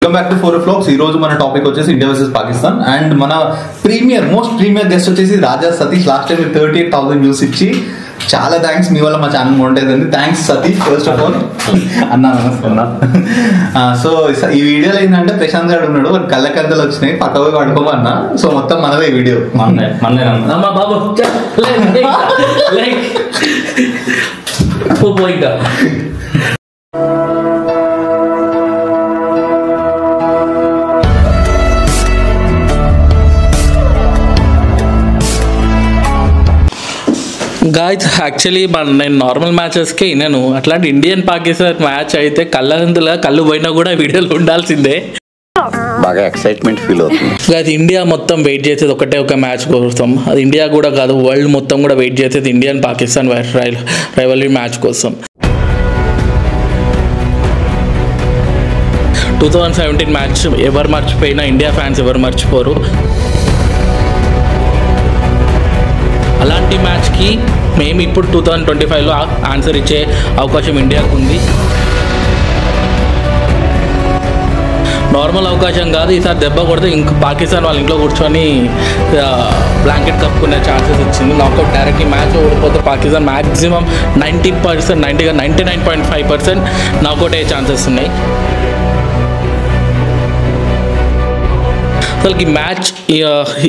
Welcome back to 4 Vlogs. ఈ రోజు మన టాపిక్ వచ్చేసి ఇండియా వర్సెస్ పాకిస్తాన్ అండ్ మన మోస్ట్ ప్రీమియర్ గెస్ట్ వచ్చేసి రాజా సతీష్. లాస్ట్ టైం 38,000 వ్యూస్ ఇచ్చి చాలా థ్యాంక్స్. మీ వల్ల మా ఛానల్ బాగుంటుంది. Thanks Satish first of all అన్నా. సో ఈ వీడియోలో ఏంటంటే ప్రశాంత్ గారు ఉన్నాడు, కళ్ళకద్దలు వచ్చినాయి, పక్కగా పడుకోమన్నా. సో మొత్తం మనదే వీడియో. గాయ్స్ యాక్చువల్లీ నేను నార్మల్ మ్యాచెస్కి నేను అట్లాంటి ఇండియన్ పాకిస్తాన్ మ్యాచ్ అయితే కళ్ళు పోయినా కూడా వీడియోలో ఉండాల్సిందే. బాగా ఎక్సైట్మెంట్ ఫీల్ అవుతుంది. అది ఇండియా మొత్తం వెయిట్ చేసేది ఒకటే ఒక మ్యాచ్ కోసం. అది ఇండియా కూడా కాదు, వరల్డ్ మొత్తం కూడా వెయిట్ చేసేది ఇండియన్ పాకిస్తాన్ రైవల్రీ మ్యాచ్ కోసం. 2017 మ్యాచ్ ఎవరు మర్చిపోయినా ఇండియా ఫ్యాన్స్ ఎవరు మర్చిపోరు. అలాంటి మ్యాచ్కి మేము ఇప్పుడు 2025లో ఆన్సర్ ఇచ్చే అవకాశం ఇండియాకు ఉంది. నార్మల్ అవకాశం కాదు. ఈసారి దెబ్బ కొడితే ఇంక పాకిస్తాన్ వాళ్ళ ఇంట్లో కూర్చొని బ్లాంకెట్ కప్పుకునే ఛాన్సెస్ ఇచ్చింది. నాకౌట్ డైరెక్ట్లీ మ్యాచ్ ఓడిపోతే పాకిస్తాన్ మ్యాక్సిమం 90%, 99.5% నాకౌట్ అయ్యే ఛాన్సెస్ ఉన్నాయి. అసలు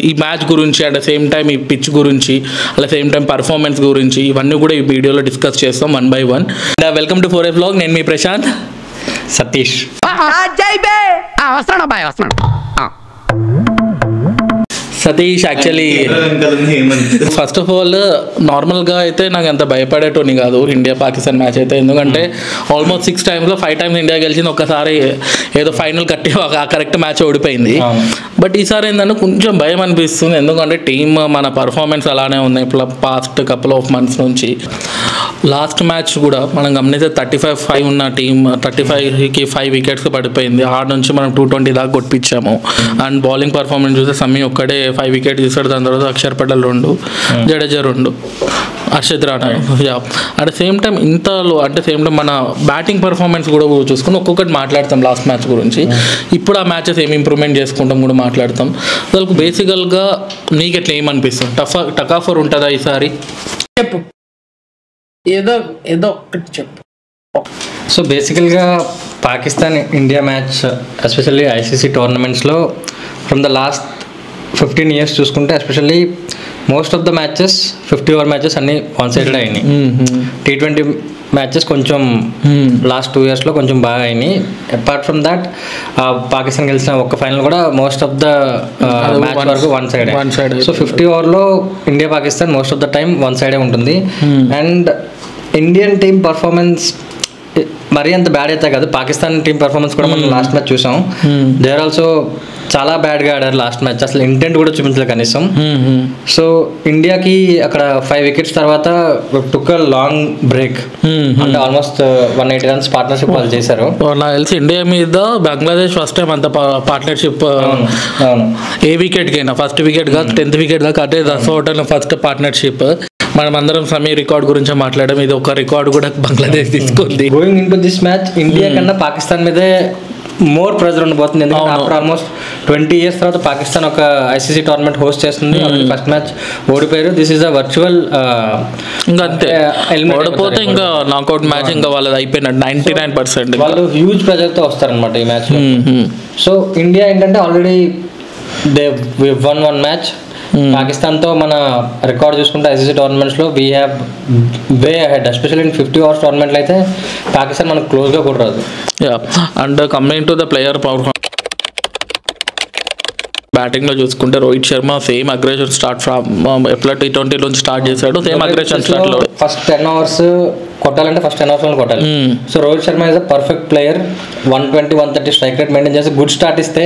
ఈ మ్యాచ్ గురించి అట్ ద సేమ్ టైం ఈ పిచ్ గురించి at the same time performance గురించి ఇవన్నీ కూడా ఈ వీడియోలో డిస్కస్ చేస్తాం 1 by 1. Welcome to 4 Vlog. నేను మీ Prashanth. Satish Satish actually first of all నార్మల్గా అయితే నాకు అంత భయపడేటోని కాదు ఇండియా పాకిస్తాన్ మ్యాచ్ అయితే. ఎందుకంటే ఆల్మోస్ట్ 6 times 5 times ఇండియా గెలిచింది. ఒక్కసారి ఏదో ఫైనల్ కట్టి కరెక్ట్ మ్యాచ్ ఓడిపోయింది. బట్ ఈసారి ఏంటంటే కొంచెం భయం అనిపిస్తుంది. ఎందుకంటే టీమ్ మన పర్ఫార్మెన్స్ అలానే ఉన్నాయి పాస్ట్ కపుల్ ఆఫ్ మంత్స్ నుంచి. లాస్ట్ మ్యాచ్ కూడా మనం గమనిస్తే 35-5 ఉన్న టీమ్ 35కి 5 wickets పడిపోయింది. ఆడ నుంచి మనం 220 దాకా కొట్టించాము. అండ్ బౌలింగ్ పర్ఫార్మెన్స్ చూస్తే సమీ ఒక్కడే 5 wickets తీసాడు. దాని తర్వాత Axar Patel 2, Jadeja 2, Harshit Rana. At the same time ఇంతలో అంటే సేమ్ టైం మన బ్యాటింగ్ పర్ఫార్మెన్స్ కూడా చూసుకుని ఒక్కొక్కటి మాట్లాడతాం లాస్ట్ మ్యాచ్ గురించి. ఇప్పుడు ఆ మ్యాచెస్ ఏమి ఇంప్రూవ్మెంట్ చేసుకుంటాం కూడా మాట్లాడతాం. అసలు బేసికల్గా నీకు ఎట్లా ఏమనిపిస్తుంది? టఫర్ ఉంటుందా ఈసారి? చెప్పు, ఏదో ఒక్కటి చెప్పు. సో బేసికల్గా Pakistan India match especially ICC టోర్నమెంట్స్లో ఫ్రమ్ ద లాస్ట్ 15 years చూసుకుంటే especially most of the matches 50 over matches అన్నీ వన్ సైడెడ్ అయినాయి. T20 మ్యాచెస్ కొంచెం లాస్ట్ 2 yearsలో కొంచెం బాగా అయినాయి. అపార్ట్ ఫ్రమ్ దాట్ పాకిస్తాన్ గెలిచిన ఒక్క ఫైనల్ కూడా మోస్ట్ ఆఫ్ ద మ్యాచ్ వరకు వన్ సైడ్. సో 50 overలో India Pakistan most of the time one సైడే ఉంటుంది. అండ్ ఇండియన్ టీమ్ పర్ఫార్మెన్స్ మరీ అంత బ్యాడ్ అయితే కాదు. పాకిస్తాన్ టీమ్ పర్ఫార్మెన్స్ కూడా మనం లాస్ట్ మ్యాచ్ చూసాం. దే ఆర్ ఆల్సో చాలా బ్యాడ్గా ఆడారు లాస్ట్ మ్యాచ్. అసలు ఇంటెంట్ కూడా చూపించలేదు కనీసం. సో ఇండియాకి అక్కడ 5 wickets తర్వాత టుక్ లాంగ్ బ్రేక్. అంటే ఆల్మోస్ట్ 180 runs పార్ట్నర్షిప్ వాళ్ళు చేశారు. నాకు తెలిసి ఇండియా మీద బంగ్లాదేశ్ ఫస్ట్ టైం అంత పార్ట్నర్షిప్ ఏ వికెట్ కైనా ఫస్ట్ వికెట్ కాదు 10th wicket దాకా అదే హోటల్ ఫస్ట్ పార్ట్నర్షిప్. మనం అందరం సమీ రికార్డ్ గురించి మాట్లాడడం, ఇది ఒక రికార్డ్ కూడా బంగ్లాదేశ్ తీసుకుంది. Going in to this match India కన్నా పాకిస్తాన్ మీదే మోర్ ప్రెజర్ ఉండబోతుంది. ఎందుకంటే ఆఫ్టర్ ఆల్మోస్ట్ 20 years తర్వాత పాకిస్తాన్ ఒక ఐసీసీ టోర్నమెంట్ హోస్ట్ చేస్తుంది. ఫస్ట్ మ్యాచ్ ఓడిపోయారు. This is a virtual. ఇంకా అంతే, ఓడిపోతే ఇంకా నాకౌట్ మ్యాచ్ ఇంకా వాళ్ళది అయిపోయినట్టు 99%. వాళ్ళు హ్యూజ్ ప్రెజర్తో వస్తారనమాట ఈ మ్యాచ్. సో ఇండియా ఏంటంటే ఆల్రెడీ దే వన్ మ్యాచ్. పాకిస్తాన్తో మన రికార్డ్ చూసుకుంటే ఐసీసీ టోర్నమెంట్స్లో we have way ahead. Especially in 50 overs టోర్నమెంట్లో అయితే పాకిస్తాన్ మనకు క్లోజ్గా కూడా రాదు. And coming to the player performance బ్యాటింగ్లో చూసుకుంటే Rohit Sharma same aggression start from ఎట్లా T20 నుంచి స్టార్ట్ చేశాడు. సేమ్ అగ్రెషన్ స్టార్ట్లో ఫస్ట్ 10 overs కొట్టాలంటే ఫస్ట్ 10 overs కొట్టాలి. So Rohit Sharma is a perfect player. 120-130 strike rate maintain చేసి గుడ్ స్టార్ట్ ఇస్తే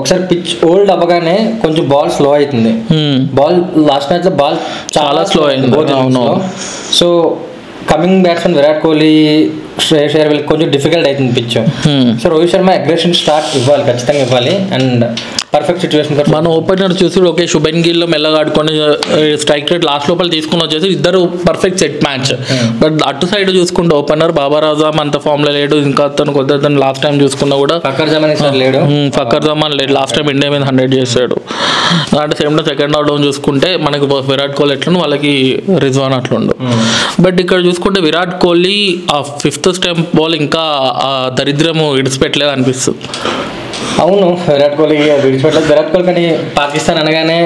ఒకసారి పిచ్ ఓల్డ్ అవ్వగానే కొంచెం బాల్ స్లో అవుతుంది. బాల్ లాస్ట్ మ్యాచ్లో బాల్ చాలా స్లో అయింది. So coming batsmen Virat Kohli, Shreyas Iyer కొంచెం డిఫికల్ట్ అవుతుంది pitch. So Rohit Sharma aggression start ఇవ్వాలి, ఖచ్చితంగా ఇవ్వాలి. And perfect situation. మన ఓపెనర్ చూసి ఓకే శుభన్ గిల్ మెల్లగా ఆడుకొని స్ట్రైక్ రేట్ లాస్ట్ లోపల తీసుకుని వచ్చేసి ఇద్దరు పర్ఫెక్ట్ సెట్ మ్యాచ్. బట్ అటు సైడ్ చూసుకుంటే ఓపెనర్ బాబర్ ఆజమ్ అంత ఫామ్ లో లేడు. ఇంకా అతను కొద్ది లాస్ట్ టైం చూసుకున్నా కూడా ఫకర్ జమాన్ లేడు. లాస్ట్ టైం ఇండియా మీద 100 చేశాడు. అంటే సేమ్ టైం సెకండ్ ఆర్డర్ చూసుకుంటే మనకి విరాట్ కోహ్లీ ఎట్లా వాళ్ళకి రిజ్వాన్ అట్లుండు. బట్ ఇక్కడ చూసుకుంటే విరాట్ కోహ్లీ ఆ 5th స్టెంప్ బాల్ ఇంకా దరిద్రము ఇడిచిపెట్టలేదు అనిపిస్తుంది. అవును, విరాట్ కోహ్లీ విడిచిపెట్టలేదు. విరాట్ కోహ్లీ కానీ పాకిస్తాన్ అనగానే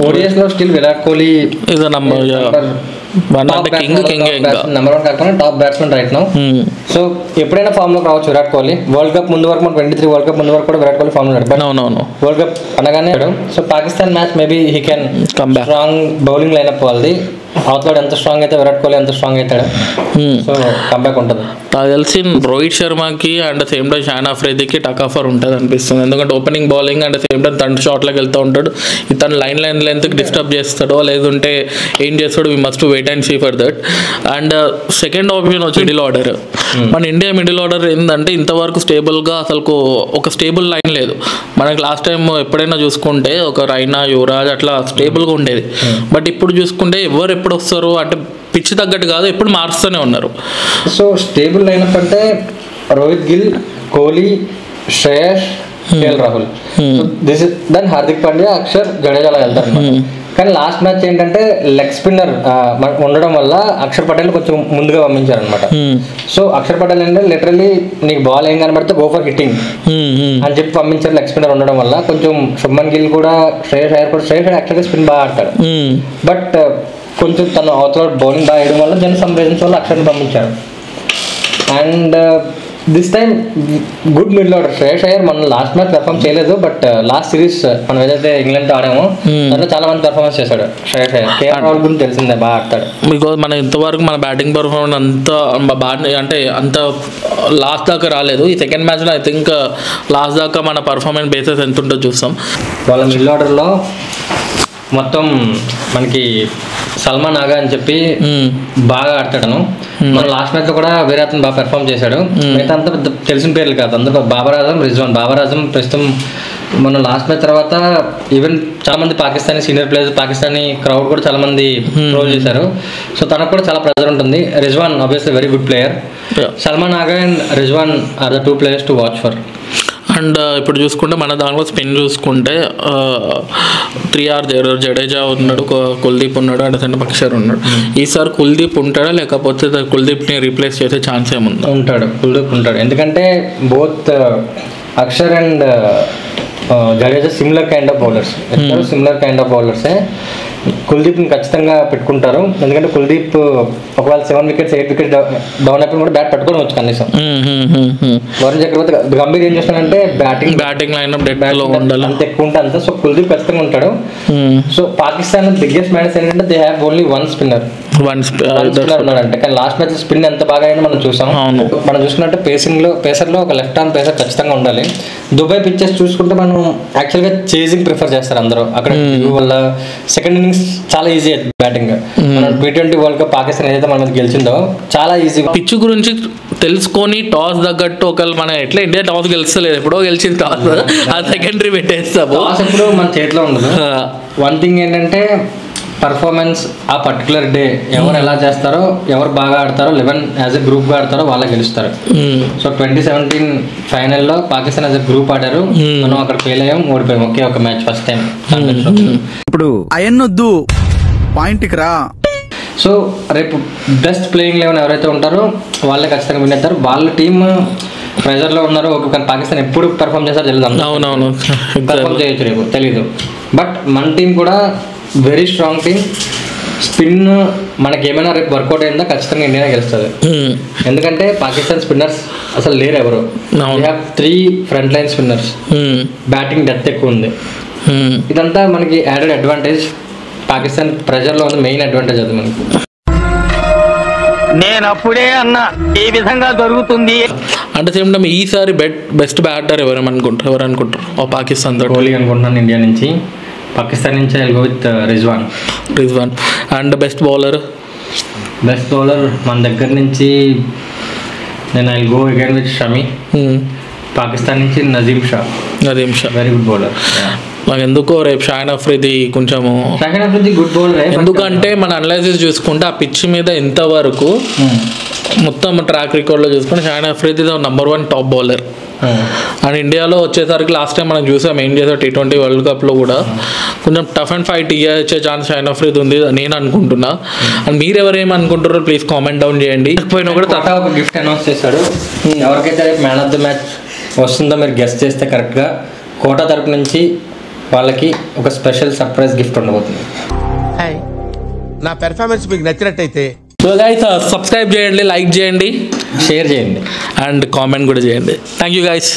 ఓడిఎస్ లో still Virat Kohli is number 1 కాకుండా top batsmen right now. So ఎప్పుడైనా ఫామ్ లోకి రావచ్చు విరాట్ కోహ్లీ. వరల్డ్ కప్ ముందు వరకు 23 వరల్డ్ కప్ ముందు వరకు కూడా విరాట్ కోహ్లీ ఫామ్ లో ఉన్నాడు. వరల్డ్ కప్ అనగానే so Pakistan match maybe he can strong bowling lineup వాళ్ళది. అవతల ఎంత స్ట్రాంగ్ అయితే విరాట్ కోహ్లీ ఎంత స్ట్రాంగ్ అవుతాడు. సో కంబ్యాక్ ఉంటుంది. నాకు తెలిసి రోహిత్ శర్మకి అండ్ సేమ్ టైం షాన్ అఫ్రీదీకి టక్ ఆఫర్ ఉంటుంది అనిపిస్తుంది. ఎందుకంటే opening bowling and same time తన షాట్లోకి వెళ్తూ ఉంటాడు. ఇతను లైన్ లెంత్కి డిస్టర్బ్ చేస్తాడో లేదంటే ఏం చేస్తాడో we must wait and see for that. And second option వచ్చి మిడిల్ ఆర్డర్. మన ఇండియా మిడిల్ ఆర్డర్ ఏంటంటే ఇంతవరకు స్టేబుల్గా అసలు ఒక స్టేబుల్ లైన్ లేదు. మనకి లాస్ట్ టైం ఎప్పుడైనా చూసుకుంటే ఒక రైనా యువరాజ్ అట్లా స్టేబుల్గా ఉండేది. బట్ ఇప్పుడు చూసుకుంటే ఎవరు ఎప్పుడు వస్తారు అంటే పిచ్చి తగ్గట్టు కాదు, ఎప్పుడు మారుస్తూనే ఉన్నారు. సో స్టేబుల్ లైనప్ అంటే Rohit Gill, Kohli, Shreyas, KL Rahul, this is then Hardik Pandya, Axar, జడేజాలో వెళ్తారు. కానీ లాస్ట్ మ్యాచ్ ఏంటంటే లెగ్ స్పిన్నర్ ఉండడం వల్ల అక్షర్ పటేల్ కొంచెం ముందుగా పంపించారు అనమాట. సో అక్షర్ పటేల్ అంటే లిటరల్లీ నీకు బాల్ ఏం కనబడితే గో ఫర్ హిట్టింగ్ అని చెప్పి పంపించారు. లెగ్ స్పిన్నర్ ఉండడం వల్ల కొంచెం శుభ్మన్ గిల్ కూడా శ్రేయస్ అయ్యర్ యాక్చువల్గా స్పిన్ బాగా ఆడతాడు. బట్ కొంచెం తను అవతల బౌలింగ్ బాగా వేయడం వల్ల జన సమ్ రీజన్స్ వల్ల అక్షర్ని పంపించారు. And this time good middle order. Shreyas Iyer మనం లాస్ట్ మ్యాచ్ పెర్ఫామ్ చేయలేదు. బట్ లాస్ట్ సిరీస్ మనం ఏదైతే ఇంగ్లాండ్తో ఆడామో దాంట్లో చాలా మంది పెర్ఫార్మెన్స్ చేశాడు శ్రేయస్ అయ్యర్. కేఎల్ రాహుల్ గురించి తెలిసిందే బాగా ఆడతాడు. బికాజ్ మన ఇంతవరకు మన బ్యాటింగ్ పర్ఫార్మెన్స్ అంత బాగా అంటే అంత లాస్ట్ దాకా రాలేదు. ఈ సెకండ్ మ్యాచ్లో ఐ థింక్ లాస్ట్ దాకా మన పర్ఫార్మెన్స్ బేసెస్ ఎంత ఉంటుందో చూస్తాం. వాళ్ళ మిడిల్ ఆర్డర్లో మొత్తం మనకి సల్మాన్ ఆగా అని చెప్పి బాగా ఆడతాడను. మన లాస్ట్ మ్యాచ్ లో కూడా వీరాత్ బాగా పెర్ఫామ్ చేశాడు. మిగతా అంతా పెద్ద తెలిసిన పేర్లు కాదు. అందరూ బాబర్ ఆజం, రిజ్వాన్. బాబర్ ఆజం ప్రస్తుతం మన లాస్ట్ మ్యాచ్ తర్వాత ఈవెన్ చాలా మంది Pakistani senior players, Pakistani crowd కూడా చాలా మంది ట్రోల్ చేశారు. సో తనకు కూడా చాలా ప్రెజర్ ఉంటుంది. Rizwan obviously very good player. Salman Agha and Rizwan are the 2 players to watch for. And ఇప్పుడు చూసుకుంటే మన దాంట్లో స్పిన్ చూసుకుంటే 3R జడేజా ఉన్నాడు, కుల్దీప్ ఉన్నాడు, అండ్ సెంటర్ అక్షర్ ఉన్నాడు. ఈసారి కుల్దీప్ ఉంటాడా లేకపోతే కుల్దీప్ని రీప్లేస్ చేసే ఛాన్స్ ఏముంది? ఉంటాడు, కుల్దీప్ ఉంటాడు. ఎందుకంటే both Axar and Jadeja similar kind of bowlers. Similar kind of బౌలర్సే. కుల్దీప్ని ఖచ్చితంగా పెట్టుకుంటారు. ఎందుకంటే కుల్దీప్ ఒకవేళ 7 wickets 8 wickets డౌన్ అయిపోయి కూడా బ్యాట్ పట్టుకొని వచ్చు కనీసం. వరుణ్ చక్రవర్తి గంభీర్ ఏం చేస్తాడంటే బ్యాటింగ్ లైన్ అంత ఎక్కువ ఉంటుంది అంత. సో కుల్దీప్ ఖచ్చితంగా ఉంటాడు. సో పాకిస్తాన్ బిగ్గెస్ట్ మైనస్ ఏంటంటే దే హ్యావ్ ఓన్లీ 1 spinner ఉన్నాడంటే. కానీ లాస్ట్ మ్యాచ్ స్పిన్ ఎంత బాగా అయిందో మనం చూసాం. మనం చూసుకున్నట్టు పేసర్లో ఒక లెఫ్ట్ ఆర్మ్ పేసర్ ఖచ్చితంగా ఉండాలి. దుబాయ్ పిచ్చెస్ చూసుకుంటే మనం యాక్చువల్గా చేజింగ్ ప్రిఫర్ చేస్తారు అందరూ. అక్కడ వల్ల సెకండ్ ఇన్నింగ్స్ చాలా ఈజీ అవుతుంది బ్యాటింగ్. మనం T20 వరల్డ్ కప్ పాకిస్తాన్ ఏదైతే మన గెలిచిందో చాలా ఈజీ. పిచ్ గురించి తెలుసుకొని టాస్ తగ్గట్టు ఒకవేళ మన ఎట్లా ఇండియా టాస్ గెలుస్తలేదు, ఎప్పుడో గెలిచింది టాస్, ఆ సెకండరీ పెట్టేస్తాము. టాస్ ఎప్పుడు మన చేతిలో ఉండదు. వన్ థింగ్ ఏంటంటే పర్ఫార్మెన్స్ ఆ పర్టికులర్ డే ఎవరు ఎలా చేస్తారో, ఎవరు బాగా ఆడతారో, 11 యాజ్ ఎ గ్రూప్గా ఆడతారో వాళ్ళే గెలుస్తారు. సో 2017 ఫైనల్లో పాకిస్తాన్ యాజ్ ఎ గ్రూప్ ఆడారు. మనం అక్కడ ఫెయిల్ అయ్యాం, ఓడిపోయాం. ఒకే ఒక మ్యాచ్ ఫస్ట్ టైం. ఇప్పుడు అయన్నొద్దు పాయింట్కి రా. సో రేపు బెస్ట్ ప్లేయింగ్ 11 ఎవరైతే ఉంటారో వాళ్ళే ఖచ్చితంగా విన్ అవుతారు. వాళ్ళ టీమ్ ప్రెజర్లో ఉన్నారు. కానీ పాకిస్తాన్ ఎప్పుడు పెర్ఫామ్ చేస్తారో తెలియదు. అవునవును, పెర్ఫామ్ చేయొచ్చు రేపు తెలీదు. బట్ మన టీం కూడా వెరీ స్ట్రాంగ్ టీమ్. స్పిన్ మనకి ఏమైనా రేపు వర్కౌట్ అయిందా ఖచ్చితంగా ఇండియా గెలుస్తుంది. ఎందుకంటే పాకిస్తాన్ స్పిన్నర్స్ అసలు లేరు ఎవరు. We have 3 front line spinners. Batting depth ఎక్కువ ఉంది. ఇదంతా మనకి యాడెడ్ అడ్వాంటేజ్. పాకిస్తాన్ ప్రెజర్లో ఉంది, మెయిన్ అడ్వాంటేజ్ అది మనకి. నేను అప్పుడే అన్నా ఈ విధంగా జరుగుతుంది. అంటే సేమ్ టైం ఈసారి బెస్ట్ బ్యాటర్ ఎవరు అనుకుంటారు? పాకిస్తాన్ తో కోహ్లీ అనుకుంటున్నాను. ఇండియా నుంచి. పాకిస్తాన్ నుంచి I go with Rizwan. And best bowler మన దగ్గర నుంచి నేను I go again with Shami. Pakistan నుంచి Naseem Shah very good bowler. నాకు ఎందుకో రేపు షాహిన్ అఫ్రిది కొంచెము గుడ్ బౌలర్. ఎందుకంటే మన అనలైసిస్ చూసుకుంటే ఆ పిచ్ మీద ఎంతవరకు మొత్తం ట్రాక్ రికార్డ్లో చూసుకుంటే Shaheen Afridi #1 top bowler. And ఇండియాలో వచ్చేసరికి లాస్ట్ టైం మనం చూసాం ఏం చేసాం T20 వరల్డ్ కప్లో కూడా కొంచెం టఫ్ అండ్ ఫైట్ ఇచ్చే ఛాన్స్ షాహిన్ అఫ్రిది ఉంది నేను అనుకుంటున్నా. అండ్ మీరు ఎవరేమనుకుంటారో ప్లీజ్ కామెంట్ డౌన్ చేయండి. పోయినా కూడా ఒక గిఫ్ట్ అనౌన్స్ చేశాడు. ఎవరికైతే మ్యాన్ ఆఫ్ ద మ్యాచ్ వస్తుందో మీరు గెస్ట్ చేస్తే కరెక్ట్గా కోటా తరపు నుంచి వాళ్ళకి ఒక స్పెషల్ సర్ప్రైజ్ గిఫ్ట్ ఉండబోతుంది. నా పెర్ఫార్మెన్స్ మీకు నచ్చినట్టయితే సో గైస్ సబ్స్క్రైబ్ చేయండి, లైక్ చేయండి, షేర్ చేయండి అండ్ కామెంట్ కూడా చేయండి. Thank you guys.